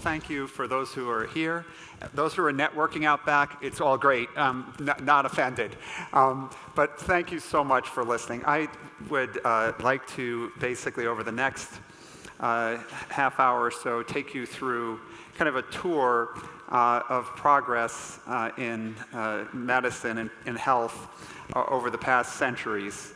Thank you for those who are here. Those who are networking out back, it's all great. Not offended. But thank you so much for listening. I would like to basically over the next half hour or so take you through kind of a tour of progress in medicine and in health over the past centuries.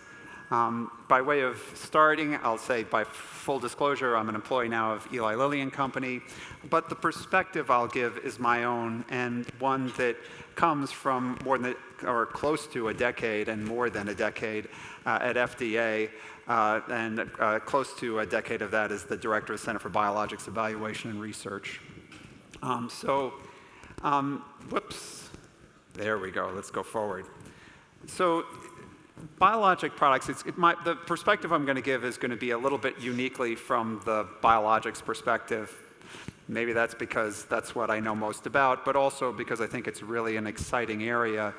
By way of starting, I'll say by full disclosure, I'm an employee now of Eli Lilly and Company, but the perspective I'll give is my own and one that comes from more than or close to a decade and more than a decade at FDA, and close to a decade of that as the director of the Center for Biologics Evaluation and Research. Whoops, there we go, let's go forward. So, biologic products, the perspective I'm going to give is going to be a little bit uniquely from the biologics perspective. Maybe that's because that's what I know most about, but also because I think it's really an exciting area,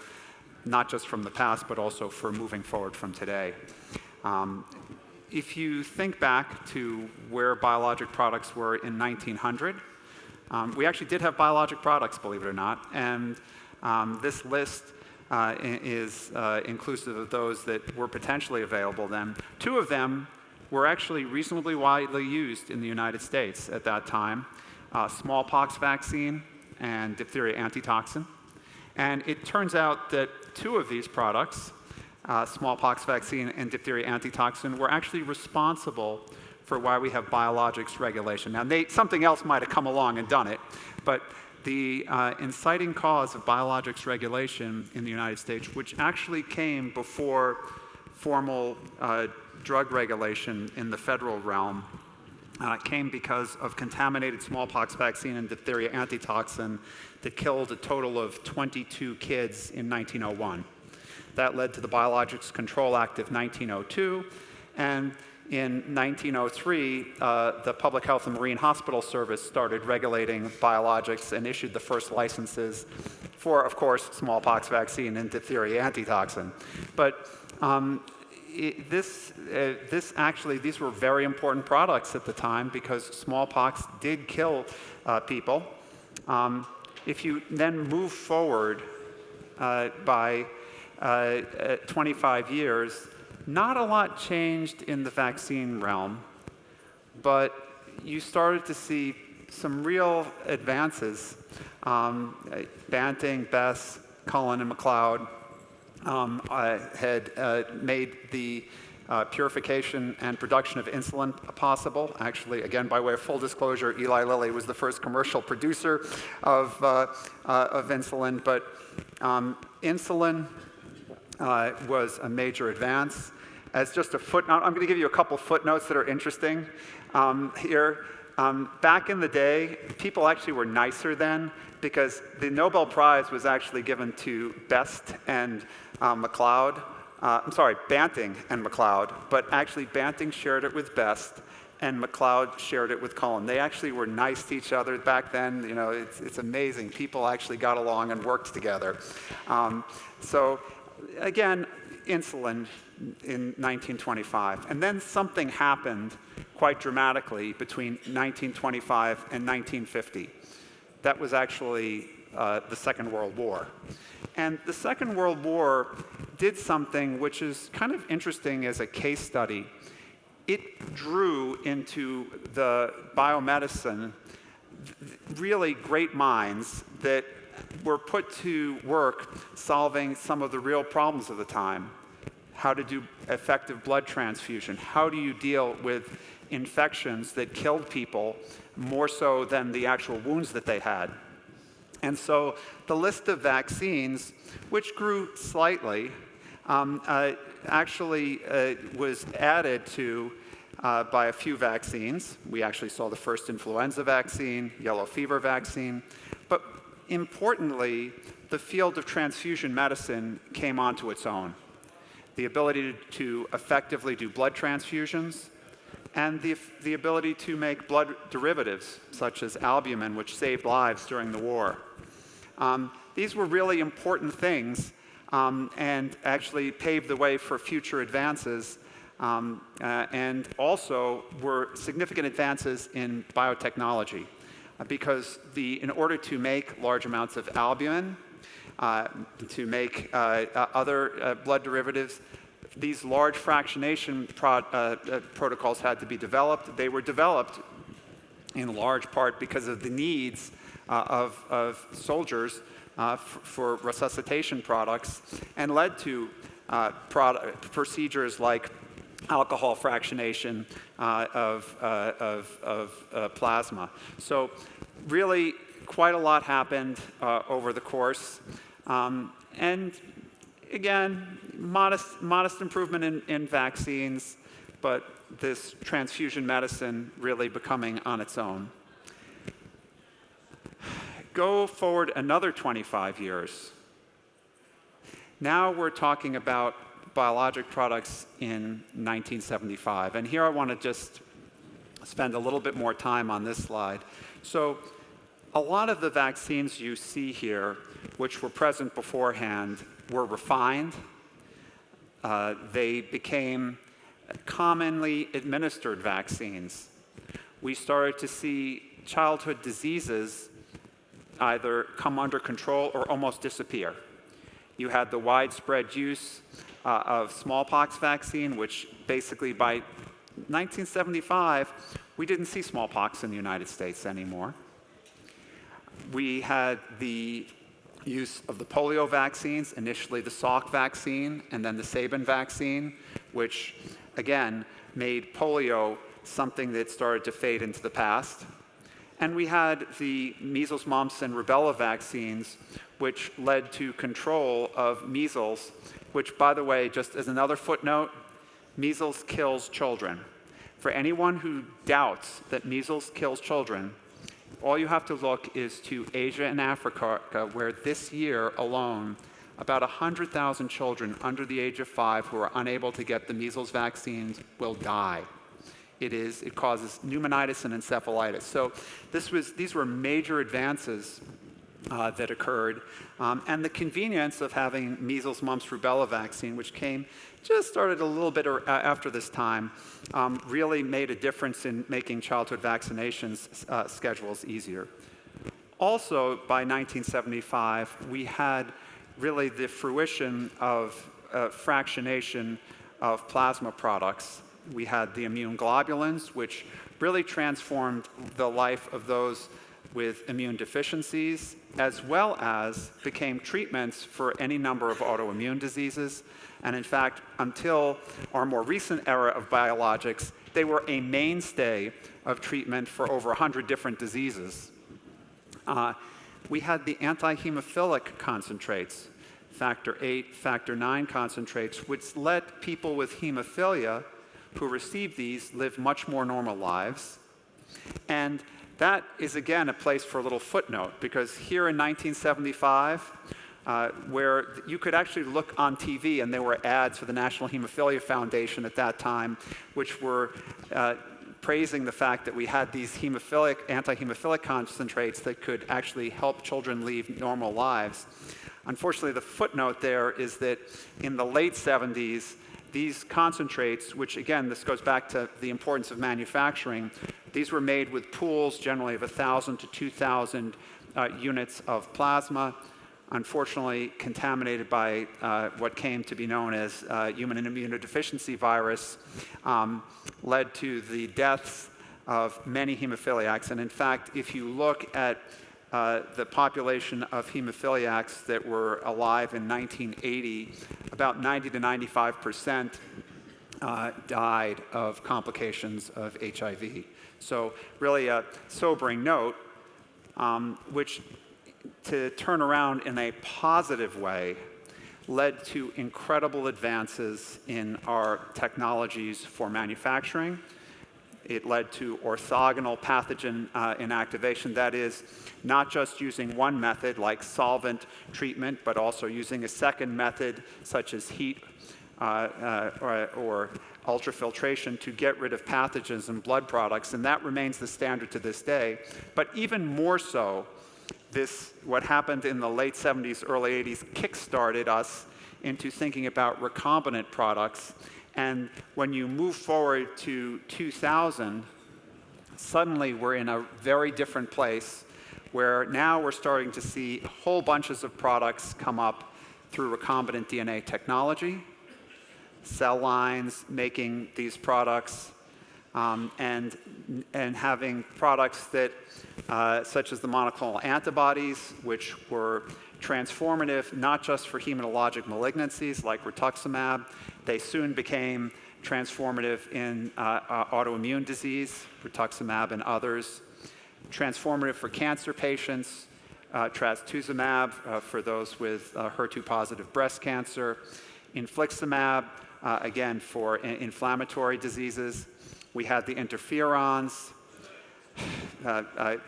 not just from the past, but also for moving forward from today. If you think back to where biologic products were in 1900, we actually did have biologic products, believe it or not, and this list is inclusive of those that were potentially available then. Two of them were actually reasonably widely used in the United States at that time, smallpox vaccine and diphtheria antitoxin. And it turns out that two of these products, smallpox vaccine and diphtheria antitoxin, were actually responsible for why we have biologics regulation. Now, something else might have come along and done it, but the inciting cause of biologics regulation in the United States, which actually came before formal drug regulation in the federal realm, came because of contaminated smallpox vaccine and diphtheria antitoxin that killed a total of 22 kids in 1901. That led to the Biologics Control Act of 1902, and in 1903, the Public Health and Marine Hospital Service started regulating biologics and issued the first licenses for, of course, smallpox vaccine and diphtheria antitoxin. But these were very important products at the time because smallpox did kill people. If you then move forward by 25 years, not a lot changed in the vaccine realm, but you started to see some real advances. Banting, Bess, Cullen, and McLeod had made the purification and production of insulin possible. Actually, again, by way of full disclosure, Eli Lilly was the first commercial producer of insulin, but insulin was a major advance. As just a footnote, I'm going to give you a couple footnotes that are interesting here. Back in the day, people actually were nicer then because the Nobel Prize was actually given to Best and McLeod. Banting and McLeod, but actually Banting shared it with Best and McLeod shared it with Cullen. They actually were nice to each other back then. You know, it's amazing. People actually got along and worked together. So again, insulin in 1925. And then something happened quite dramatically between 1925 and 1950. That was actually the Second World War. And the Second World War did something which is kind of interesting as a case study. It drew into the biomedicine really great minds that were put to work solving some of the real problems of the time. How to do effective blood transfusion. How do you deal with infections that killed people more so than the actual wounds that they had? And so the list of vaccines, which grew slightly, actually was added to by a few vaccines. We actually saw the first influenza vaccine, yellow fever vaccine. But importantly, the field of transfusion medicine came onto its own. The ability to effectively do blood transfusions, and the ability to make blood derivatives, such as albumin, which saved lives during the war. These were really important things and actually paved the way for future advances, and also were significant advances in biotechnology, because in order to make large amounts of albumin, to make other blood derivatives, these large fractionation protocols had to be developed. They were developed in large part because of the needs of soldiers for resuscitation products, and led to procedures like alcohol fractionation of plasma. So really, quite a lot happened over the course. And again, modest improvement in vaccines, but this transfusion medicine really becoming on its own. Go forward another 25 years. Now we're talking about biologic products in 1975. And here I want to just spend a little bit more time on this slide. So a lot of the vaccines you see here, which were present beforehand, were refined. They became commonly administered vaccines. We started to see childhood diseases either come under control or almost disappear. You had the widespread use of smallpox vaccine, which basically by 1975, we didn't see smallpox in the United States anymore. We had the use of the polio vaccines, initially the Salk vaccine and then the Sabin vaccine, which again made polio something that started to fade into the past. And we had the measles, mumps, and rubella vaccines, which led to control of measles, which, by the way, just as another footnote, measles kills children. For anyone who doubts that measles kills children, all you have to look is to Asia and Africa, where this year alone, about 100,000 children under the age of 5 who are unable to get the measles vaccines will die. It causes pneumonitis and encephalitis. So these were major advances that occurred. And the convenience of having measles, mumps, rubella vaccine, which started a little bit after this time, really made a difference in making childhood vaccinations schedules easier. Also, by 1975, we had really the fruition of fractionation of plasma products. We had the immune globulins, which really transformed the life of those with immune deficiencies, as well as became treatments for any number of autoimmune diseases. And in fact, until our more recent era of biologics, they were a mainstay of treatment for over 100 different diseases. We had the anti-hemophilic concentrates, factor 8, factor 9 concentrates, which let people with hemophilia who received these live much more normal lives. And that is, again, a place for a little footnote, because here in 1975, where you could actually look on TV, and there were ads for the National Hemophilia Foundation at that time, which were praising the fact that we had these anti-hemophilic concentrates that could actually help children lead normal lives. Unfortunately, the footnote there is that in the late 70s, these concentrates, which again, this goes back to the importance of manufacturing, these were made with pools generally of 1,000 to 2,000 units of plasma, unfortunately contaminated by what came to be known as human immunodeficiency virus, led to the deaths of many hemophiliacs. And in fact, if you look at the population of hemophiliacs that were alive in 1980, about 90 to 95% died of complications of HIV. So really a sobering note, which to turn around in a positive way led to incredible advances in our technologies for manufacturing, It led to orthogonal pathogen inactivation. That is, not just using one method like solvent treatment, but also using a second method such as heat or ultrafiltration to get rid of pathogens and blood products, and that remains the standard to this day. But even more so, what happened in the late 70s, early 80s, kick-started us into thinking about recombinant products. And when you move forward to 2000, suddenly we're in a very different place where now we're starting to see whole bunches of products come up through recombinant DNA technology, cell lines making these products, and having products that, such as the monoclonal antibodies, which were transformative not just for hematologic malignancies like rituximab. They soon became transformative in autoimmune disease, rituximab and others. Transformative for cancer patients, trastuzumab for those with HER2-positive breast cancer. Infliximab, again, for inflammatory diseases. We had the interferons.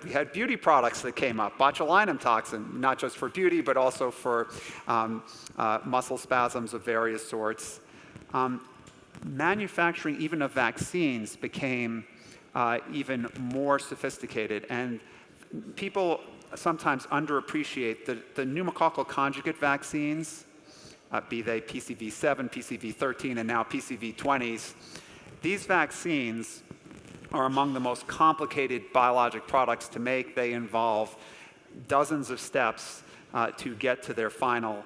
We had beauty products that came up, botulinum toxin, not just for beauty, but also for muscle spasms of various sorts. Manufacturing even of vaccines became even more sophisticated, and people sometimes underappreciate the pneumococcal conjugate vaccines, be they PCV7, PCV13, and now PCV20s. These vaccines are among the most complicated biologic products to make. They involve dozens of steps to get to their final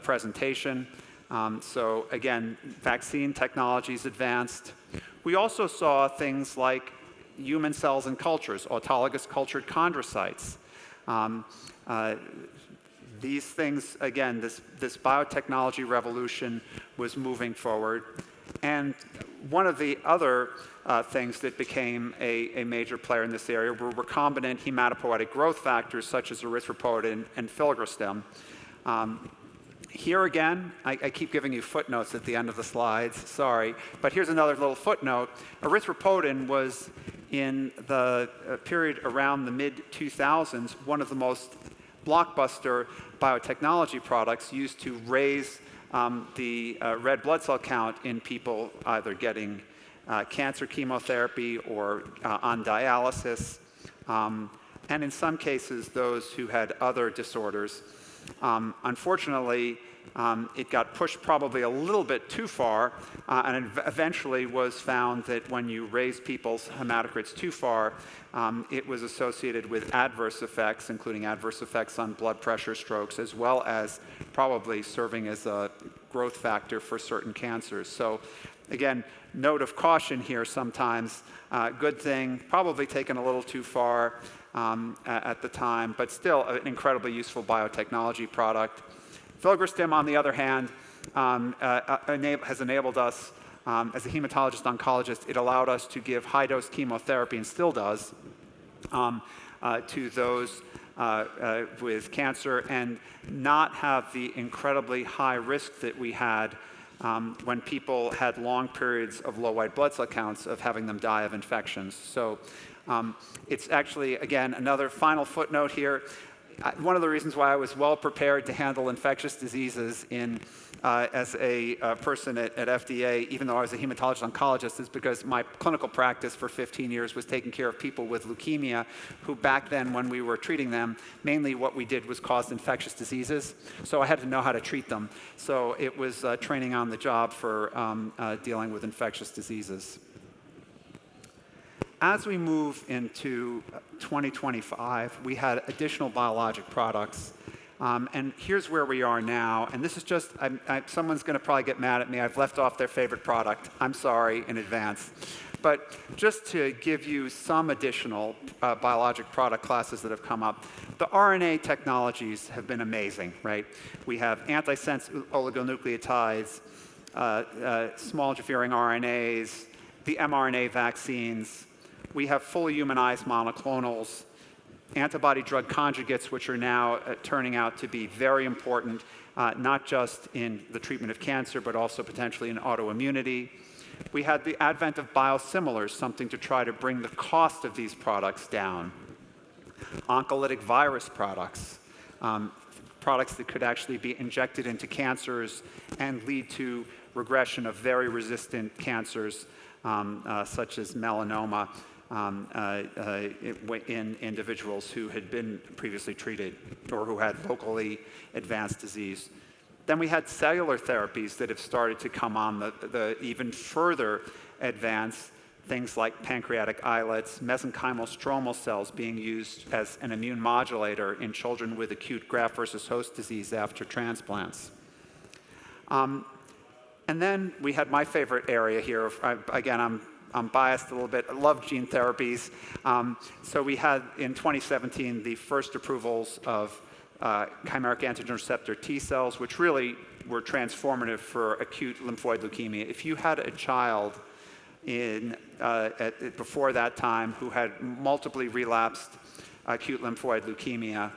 presentation. So again, vaccine technologies advanced. We also saw things like human cells and cultures, autologous cultured chondrocytes. These things, again, this biotechnology revolution was moving forward. And one of the other things that became a major player in this area were recombinant hematopoietic growth factors such as erythropoietin and filgrastim. Here again, I keep giving you footnotes at the end of the slides, sorry, but here's another little footnote. Erythropoietin was, in the period around the mid-2000s, one of the most blockbuster biotechnology products used to raise the red blood cell count in people either getting cancer chemotherapy or on dialysis, and in some cases those who had other disorders. Unfortunately, it got pushed probably a little bit too far, and eventually was found that when you raise people's hematocrits too far, it was associated with adverse effects, including adverse effects on blood pressure, strokes, as well as probably serving as a growth factor for certain cancers. So again, note of caution here sometimes. Good thing, probably taken a little too far at the time, but still an incredibly useful biotechnology product. Filgrastim, on the other hand, has enabled us, as a hematologist-oncologist, it allowed us to give high-dose chemotherapy, and still does, to those with cancer and not have the incredibly high risk that we had when people had long periods of low white blood cell counts of having them die of infections. So it's actually, again, another final footnote here. One of the reasons why I was well prepared to handle infectious diseases as a person at FDA, even though I was a hematologist oncologist, is because my clinical practice for 15 years was taking care of people with leukemia, who back then when we were treating them, mainly what we did was cause infectious diseases. So I had to know how to treat them. So it was training on the job for dealing with infectious diseases. As we move into 2025, we had additional biologic products. And here's where we are now. And this is just, someone's going to probably get mad at me. I've left off their favorite product. I'm sorry in advance. But just to give you some additional biologic product classes that have come up, the RNA technologies have been amazing, right? We have antisense oligonucleotides, small interfering RNAs, the mRNA vaccines. We have fully humanized monoclonals, antibody-drug conjugates, which are now turning out to be very important, not just in the treatment of cancer, but also potentially in autoimmunity. we had the advent of biosimilars, something to try to bring the cost of these products down. Oncolytic virus products, products that could actually be injected into cancers and lead to regression of very resistant cancers, such as melanoma, in individuals who had been previously treated or who had locally advanced disease. Then we had cellular therapies that have started to come on, the even further advanced things like pancreatic islets, mesenchymal stromal cells being used as an immune modulator in children with acute graft versus host disease after transplants. And then we had my favorite area here. Again, I'm biased a little bit. I love gene therapies. So we had in 2017 the first approvals of chimeric antigen receptor T cells, which really were transformative for acute lymphoid leukemia. If you had a child before that time who had multiply relapsed acute lymphoid leukemia,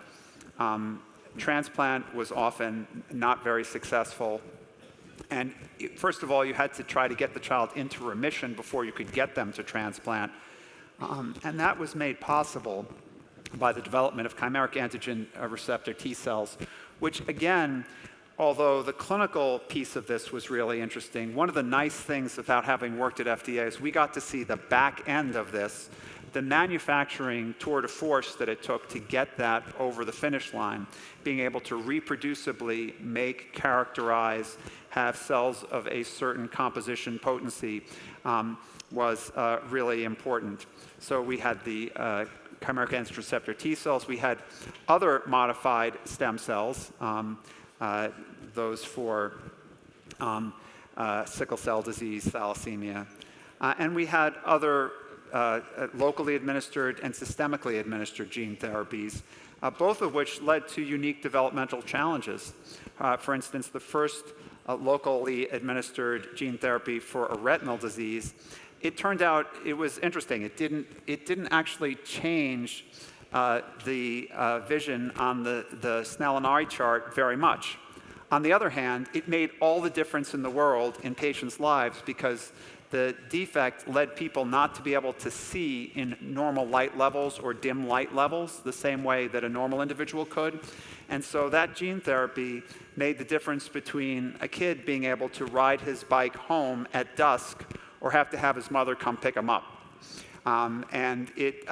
transplant was often not very successful. And first of all, you had to try to get the child into remission before you could get them to transplant. And that was made possible by the development of chimeric antigen receptor T cells, which again, although the clinical piece of this was really interesting, one of the nice things about having worked at FDA is we got to see the back end of this, the manufacturing tour de force that it took to get that over the finish line, being able to reproducibly make, characterize, have cells of a certain composition potency was really important. So we had the chimeric antigen receptor T cells. We had other modified stem cells, those for sickle cell disease, thalassemia. And we had other locally administered and systemically administered gene therapies, both of which led to unique developmental challenges. For instance, the first locally administered gene therapy for a retinal disease, it turned out it was interesting. It didn't actually change the vision on the Snellen-Ari chart very much. On the other hand, it made all the difference in the world in patients' lives because the defect led people not to be able to see in normal light levels or dim light levels the same way that a normal individual could. And so that gene therapy made the difference between a kid being able to ride his bike home at dusk or have to have his mother come pick him up. And it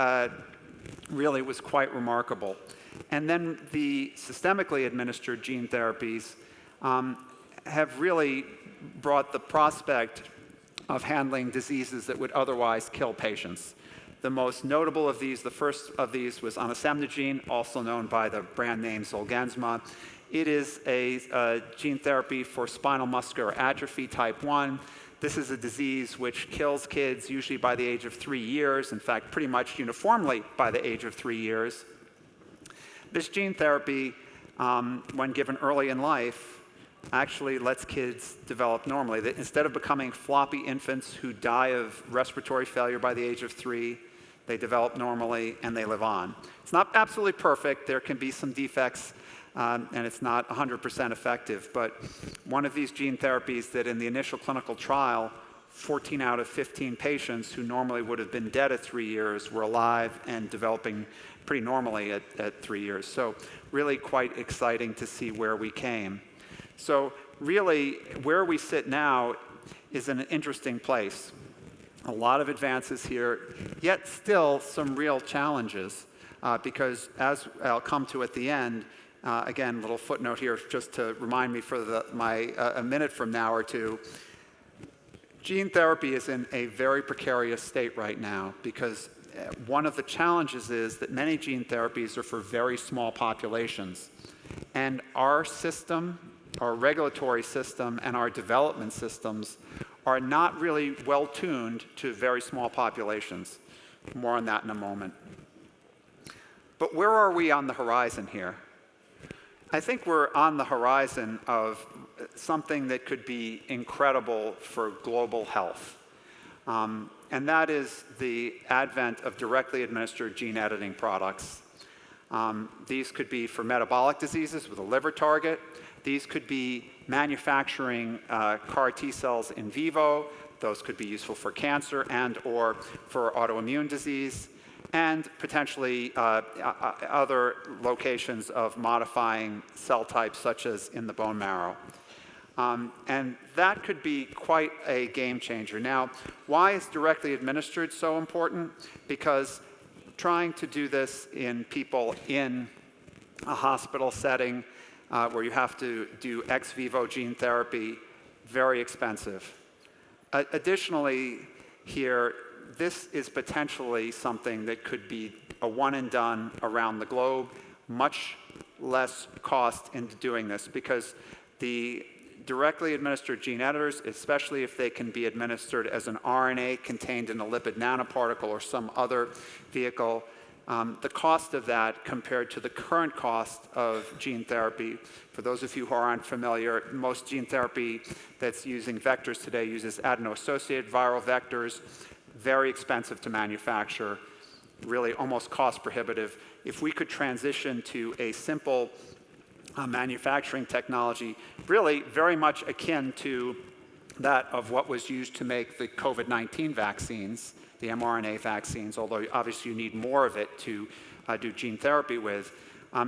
really was quite remarkable. And then the systemically administered gene therapies have really brought the prospect of handling diseases that would otherwise kill patients. The most notable of these, the first of these, was onasemnogene, also known by the brand name Zolgensma. It is a gene therapy for spinal muscular atrophy type 1. This is a disease which kills kids usually by the age of 3 years, in fact, pretty much uniformly by the age of 3 years. This gene therapy, when given early in life, actually lets kids develop normally. Instead of becoming floppy infants who die of respiratory failure by the age of 3, they develop normally and they live on. It's not absolutely perfect. There can be some defects, and it's not 100% effective. But one of these gene therapies that in the initial clinical trial, 14 out of 15 patients who normally would have been dead at 3 years were alive and developing pretty normally at 3 years. So really quite exciting to see where we came. So really, where we sit now is an interesting place. A lot of advances here, yet still some real challenges, because as I'll come to at the end, again, little footnote here just to remind me for a minute from now or two, gene therapy is in a very precarious state right now because one of the challenges is that many gene therapies are for very small populations. And our system, our regulatory system, and our development systems are not really well tuned to very small populations. More on that in a moment. But where are we on the horizon here? I think we're on the horizon of something that could be incredible for global health. And that is the advent of directly administered gene editing products. These could be for metabolic diseases with a liver target. These could be manufacturing CAR T cells in vivo. Those could be useful for cancer and or for autoimmune disease, and potentially other locations of modifying cell types, such as in the bone marrow. And that could be quite a game changer. Now, why is directly administered so important? Because trying to do this in people in a hospital setting where you have to do ex vivo gene therapy, very expensive. Additionally, here, this is potentially something that could be a one and done around the globe, much less cost into doing this, because the directly administered gene editors, especially if they can be administered as an RNA contained in a lipid nanoparticle or some other vehicle, the cost of that compared to the current cost of gene therapy, for those of you who aren't familiar, most gene therapy that's using vectors today uses adeno-associated viral vectors, very expensive to manufacture, really almost cost prohibitive. If we could transition to a simple manufacturing technology, really very much akin to that of what was used to make the COVID-19 vaccines, the mRNA vaccines, although obviously you need more of it to do gene therapy with,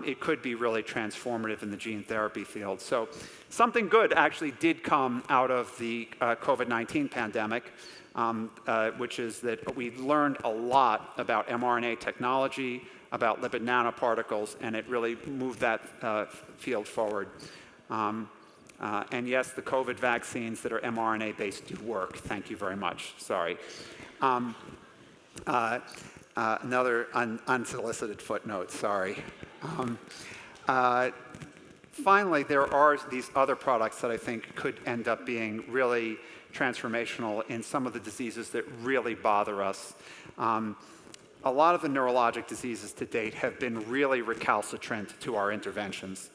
it could be really transformative in the gene therapy field. So something good actually did come out of the COVID-19 pandemic, which is that we learned a lot about mRNA technology, about lipid nanoparticles, and it really moved that field forward. And yes, the COVID vaccines that are mRNA-based do work. Thank you very much. Sorry. Another unsolicited footnote, sorry. Finally, there are these other products that I think could end up being really transformational in some of the diseases that really bother us. A lot of the neurologic diseases to date have been really recalcitrant to our interventions.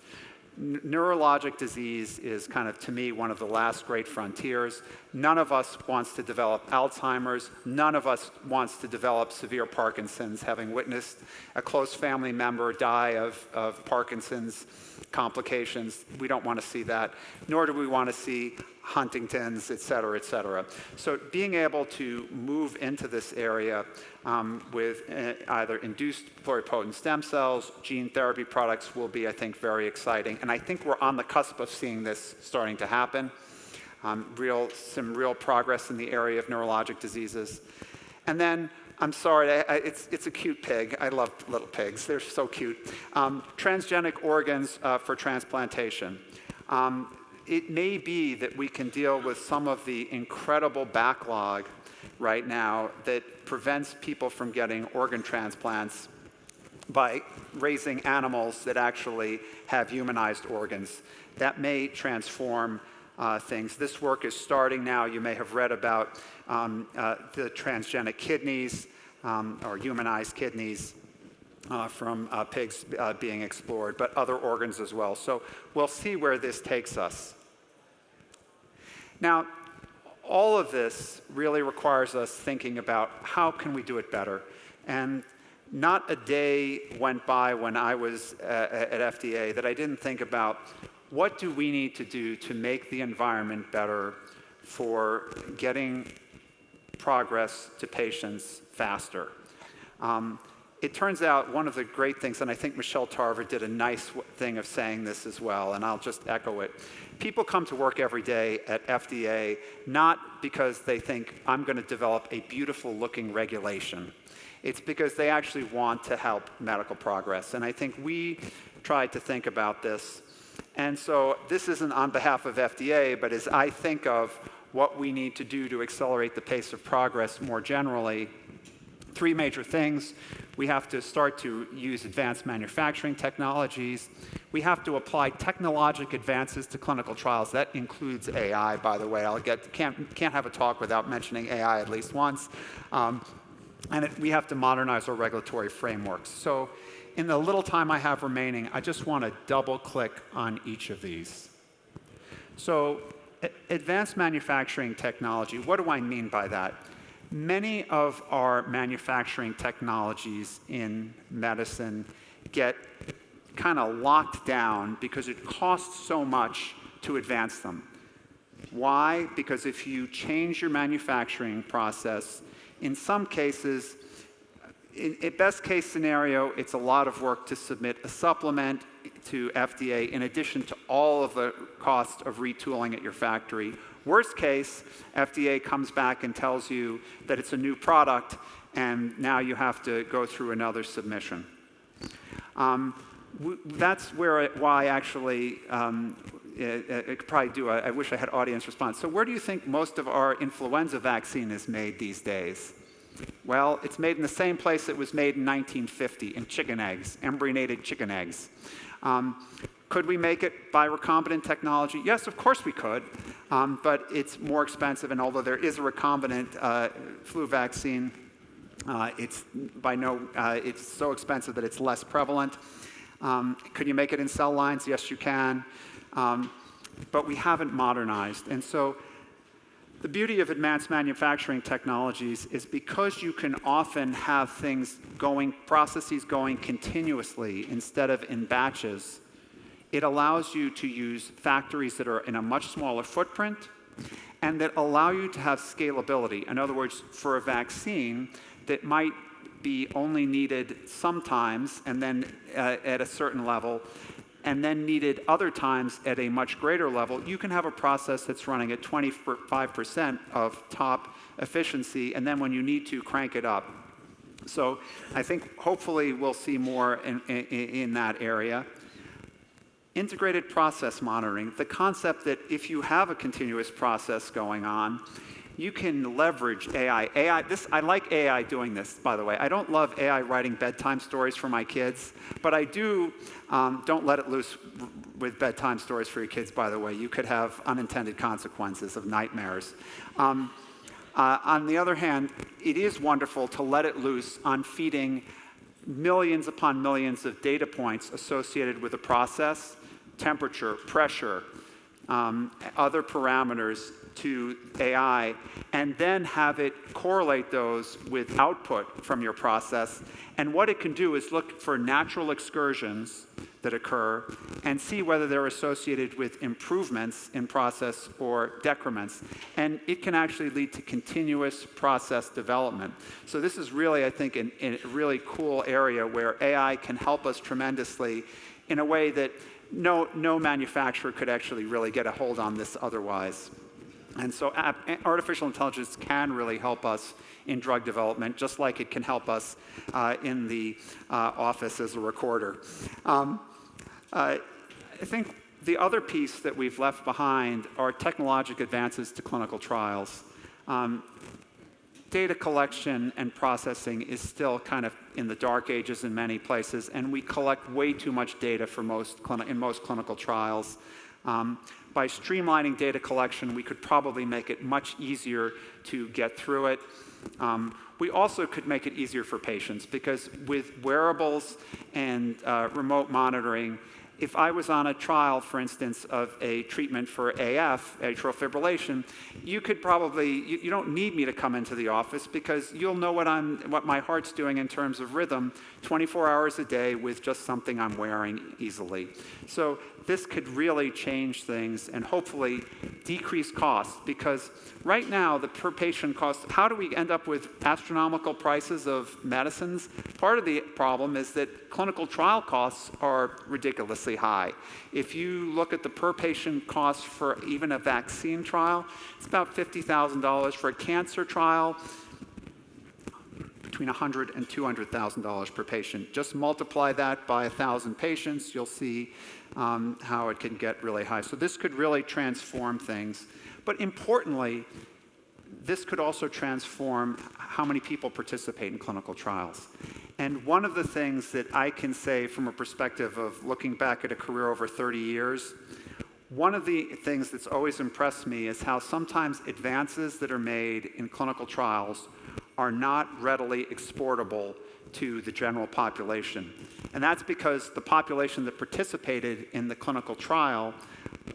Neurologic disease is kind of, to me, one of the last great frontiers. None of us wants to develop Alzheimer's. None of us wants to develop severe Parkinson's, having witnessed a close family member die of Parkinson's complications. We don't want to see that, nor do we want to see Huntington's, et cetera, et cetera. So being able to move into this area with either induced pluripotent stem cells, gene therapy products will be, I think, very exciting. And I think we're on the cusp of seeing this starting to happen. Some real progress in the area of neurologic diseases. And then, I'm sorry, it's a cute pig. I love little pigs. They're so cute. Transgenic organs for transplantation. It may be that we can deal with some of the incredible backlog right now that prevents people from getting organ transplants by raising animals that actually have humanized organs. That may transform things. This work is starting now. You may have read about the transgenic kidneys or humanized kidneys from pigs being explored, but other organs as well. So we'll see where this takes us. Now, all of this really requires us thinking about how can we do it better. And not a day went by when I was at FDA that I didn't think about what do we need to do to make the environment better for getting progress to patients faster. It turns out one of the great things, and I think Michelle Tarver did a nice thing of saying this as well, and I'll just echo it. People come to work every day at FDA not because they think I'm going to develop a beautiful looking regulation. It's because they actually want to help medical progress. And I think we tried to think about this. And so this isn't on behalf of FDA, but as I think of what we need to do to accelerate the pace of progress more generally, three major things. We have to start to use advanced manufacturing technologies. We have to apply technologic advances to clinical trials. That includes AI, by the way. Can't have a talk without mentioning AI at least once. We have to modernize our regulatory frameworks. So in the little time I have remaining, I just want to double click on each of these. So advanced manufacturing technology, what do I mean by that? Many of our manufacturing technologies in medicine get kind of locked down because it costs so much to advance them. Why? Because if you change your manufacturing process, in some cases, in best case scenario, it's a lot of work to submit a supplement to FDA in addition to all of the cost of retooling at your factory. Worst case, FDA comes back and tells you that it's a new product, and now you have to go through another submission. That's why actually, I could probably do I wish I had audience response. So where do you think most of our influenza vaccine is made these days? Well, it's made in the same place it was made in 1950, in chicken eggs, embryonated chicken eggs. Could we make it by recombinant technology? Yes, of course we could, but it's more expensive, and although there is a recombinant flu vaccine, it's so expensive that it's less prevalent. Could you make it in cell lines? Yes, you can, but we haven't modernized. And so the beauty of advanced manufacturing technologies is because you can often have processes going continuously instead of in batches, it allows you to use factories that are in a much smaller footprint and that allow you to have scalability. In other words, for a vaccine that might be only needed sometimes and then at a certain level, and then needed other times at a much greater level, you can have a process that's running at 25% of top efficiency, and then when you need to, crank it up. So I think hopefully we'll see more in that area. Integrated process monitoring, the concept that if you have a continuous process going on, you can leverage AI. I like AI doing this, by the way. I don't love AI writing bedtime stories for my kids, but I do, don't let it loose with bedtime stories for your kids, by the way. You could have unintended consequences of nightmares. On the other hand, it is wonderful to let it loose on feeding millions upon millions of data points associated with a process, temperature, pressure, other parameters to AI, and then have it correlate those with output from your process. And what it can do is look for natural excursions that occur and see whether they're associated with improvements in process or decrements. And it can actually lead to continuous process development. So this is really, I think, a really cool area where AI can help us tremendously in a way that no manufacturer could actually really get a hold on this otherwise. And so artificial intelligence can really help us in drug development, just like it can help us in the office as a recorder. I think the other piece that we've left behind are technological advances to clinical trials. Data collection and processing is still kind of in the dark ages in many places, and we collect way too much data for in most clinical trials. By streamlining data collection, we could probably make it much easier to get through it. We also could make it easier for patients, because with wearables and remote monitoring, if I was on a trial, for instance, of a treatment for AF, atrial fibrillation, you could probably, you don't need me to come into the office because you'll know what my heart's doing in terms of rhythm 24 hours a day with just something I'm wearing easily. So this could really change things and hopefully decrease costs, because right now the per patient cost, how do we end up with astronomical prices of medicines? Part of the problem is that clinical trial costs are ridiculously high. If you look at the per patient cost for even a vaccine trial, it's about $50,000. For a cancer trial, between $100,000 and $200,000 per patient. Just multiply that by 1,000 patients, you'll see how it can get really high. So this could really transform things. But importantly, this could also transform how many people participate in clinical trials. And one of the things that I can say from a perspective of looking back at a career over 30 years, one of the things that's always impressed me is how sometimes advances that are made in clinical trials are not readily exportable to the general population. And that's because the population that participated in the clinical trial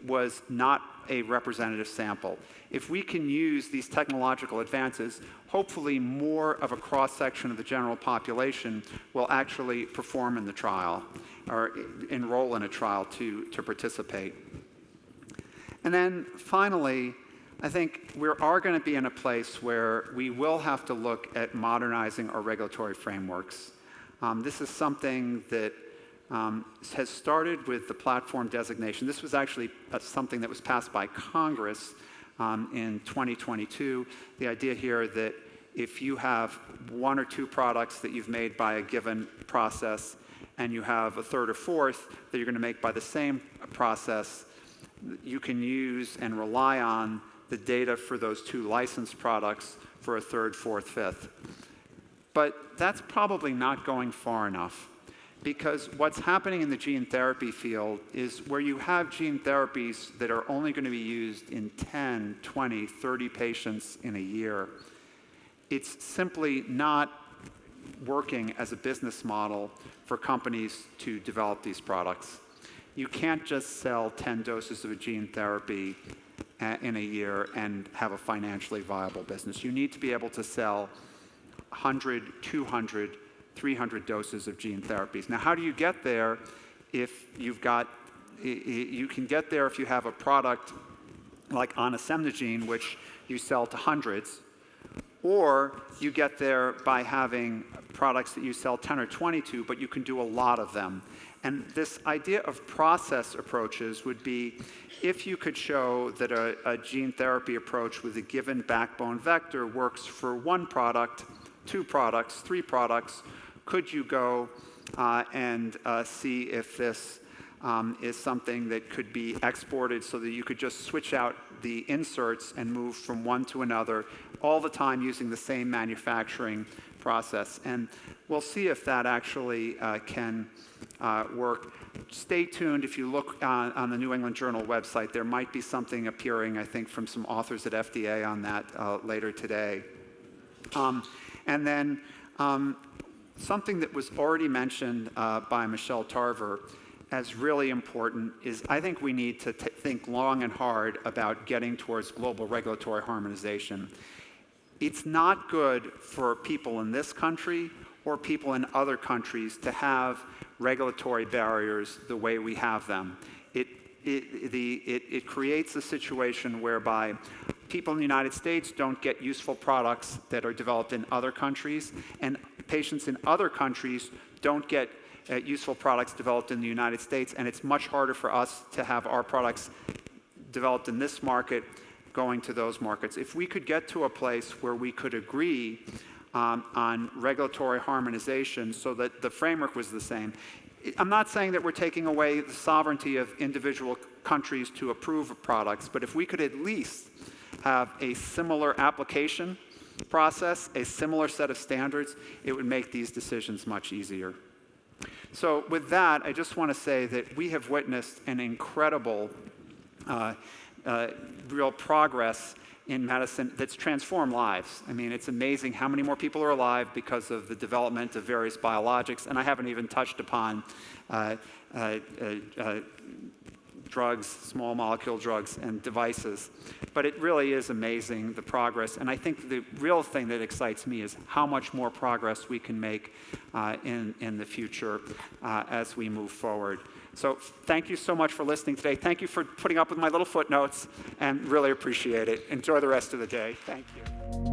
was not a representative sample. If we can use these technological advances, hopefully more of a cross-section of the general population will actually perform in the trial or enroll in a trial to participate. And then finally, I think we are going to be in a place where we will have to look at modernizing our regulatory frameworks. This is something that has started with the platform designation. This was actually something that was passed by Congress in 2022. The idea here that if you have one or two products that you've made by a given process and you have a third or fourth that you're going to make by the same process, you can use and rely on the data for those two licensed products for a third, fourth, fifth. But that's probably not going far enough, because what's happening in the gene therapy field is where you have gene therapies that are only going to be used in 10, 20, 30 patients in a year. It's simply not working as a business model for companies to develop these products. You can't just sell 10 doses of a gene therapy in a year and have a financially viable business. You need to be able to sell 100, 200, 300 doses of gene therapies. Now, how do you get there if you've got, you can get there if you have a product like onasemnogene, which you sell to hundreds, or you get there by having products that you sell 10 or 20 to, but you can do a lot of them. And this idea of process approaches would be, if you could show that a gene therapy approach with a given backbone vector works for one product, two products, three products, could you go and see if this is something that could be exported so that you could just switch out the inserts and move from one to another all the time using the same manufacturing process. And we'll see if that actually can work. Stay tuned. If you look on the New England Journal website, there might be something appearing, I think, from some authors at FDA on that later today. And then something that was already mentioned by Michelle Tarver as really important is, I think we need to think long and hard about getting towards global regulatory harmonization. It's not good for people in this country or people in other countries to have regulatory barriers the way we have them. It creates a situation whereby people in the United States don't get useful products that are developed in other countries, and patients in other countries don't get useful products developed in the United States, and it's much harder for us to have our products developed in this market going to those markets. If we could get to a place where we could agree on regulatory harmonization so that the framework was the same. I'm not saying that we're taking away the sovereignty of individual countries to approve products, but if we could at least have a similar application process, a similar set of standards, it would make these decisions much easier. So with that, I just want to say that we have witnessed an incredible real progress in medicine that's transformed lives. I mean, it's amazing how many more people are alive because of the development of various biologics, and I haven't even touched upon drugs, small molecule drugs, and devices. But it really is amazing, the progress, and I think the real thing that excites me is how much more progress we can make in the future as we move forward. So thank you so much for listening today. Thank you for putting up with my little footnotes, and really appreciate it. Enjoy the rest of the day. Thank you.